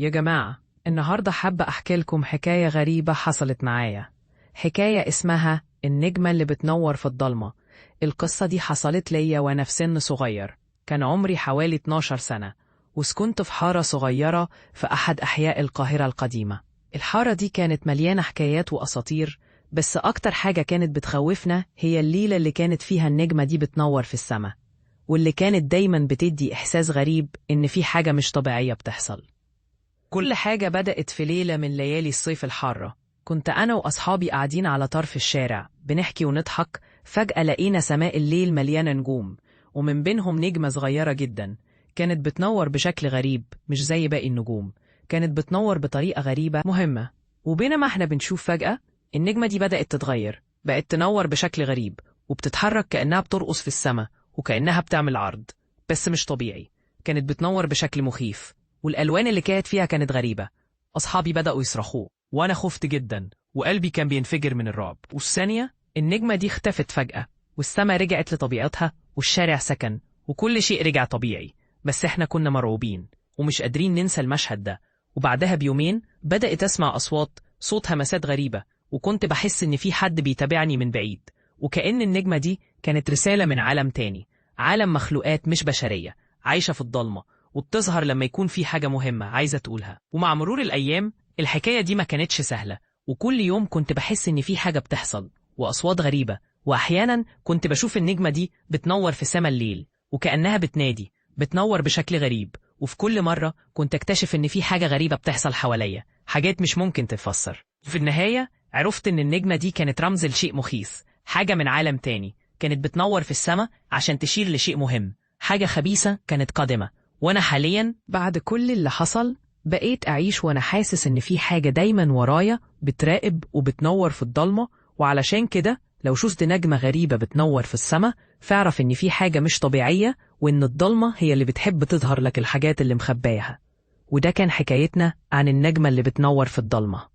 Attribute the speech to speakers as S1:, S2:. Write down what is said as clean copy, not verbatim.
S1: يا جماعة، النهاردة حابة أحكي لكم حكاية غريبة حصلت معايا. حكاية اسمها النجمة اللي بتنور في الضلمة. القصة دي حصلت ليا وأنا في سن صغير، كان عمري حوالي 12 سنة، وسكنت في حارة صغيرة في أحد أحياء القاهرة القديمة. الحارة دي كانت مليانة حكايات وأساطير، بس أكتر حاجة كانت بتخوفنا هي الليلة اللي كانت فيها النجمة دي بتنور في السماء، واللي كانت دايما بتدي إحساس غريب إن في حاجة مش طبيعية بتحصل. كل حاجة بدأت في ليلة من ليالي الصيف الحارة. كنت أنا وأصحابي قاعدين على طرف الشارع بنحكي ونضحك، فجأة لقينا سماء الليل مليانة نجوم، ومن بينهم نجمة صغيرة جدا كانت بتنور بشكل غريب مش زي باقي النجوم. كانت بتنور بطريقة غريبة مهمة، وبينما احنا بنشوف فجأة النجمة دي بدأت تتغير، بقت تنور بشكل غريب وبتتحرك كأنها بترقص في السماء وكأنها بتعمل عرض، بس مش طبيعي. كانت بتنور بشكل مخيف، والألوان اللي كانت فيها كانت غريبة. أصحابي بدأوا يصرخوا وأنا خفت جدا وقلبي كان بينفجر من الرعب. والثانية النجمة دي اختفت فجأة، والسما رجعت لطبيعتها، والشارع سكن، وكل شيء رجع طبيعي. بس احنا كنا مرعوبين ومش قادرين ننسى المشهد ده. وبعدها بيومين بدأت أسمع أصوات، صوت همسات غريبة، وكنت بحس إن في حد بيتابعني من بعيد، وكأن النجمة دي كانت رسالة من عالم تاني، عالم مخلوقات مش بشرية عايشة في الضلمة، وبتظهر لما يكون في حاجة مهمة عايزة تقولها. ومع مرور الأيام الحكاية دي ما كانتش سهلة، وكل يوم كنت بحس إن في حاجة بتحصل وأصوات غريبة، وأحيانا كنت بشوف النجمة دي بتنور في سما الليل وكأنها بتنادي، بتنور بشكل غريب. وفي كل مرة كنت أكتشف إن في حاجة غريبة بتحصل حواليا، حاجات مش ممكن تتفسر. في النهاية عرفت إن النجمة دي كانت رمز لشيء مخيف، حاجة من عالم تاني كانت بتنور في السما عشان تشير لشيء مهم، حاجة خبيثة كانت قادمة. وأنا حاليا بعد كل اللي حصل بقيت أعيش وأنا حاسس إن في حاجة دايما ورايا بتراقب وبتنور في الضلمة. وعلشان كده لو شفت نجمة غريبة بتنور في السما، فاعرف إن في حاجة مش طبيعية، وإن الضلمة هي اللي بتحب تظهر لك الحاجات اللي مخباها. وده كان حكايتنا عن النجمة اللي بتنور في الضلمة.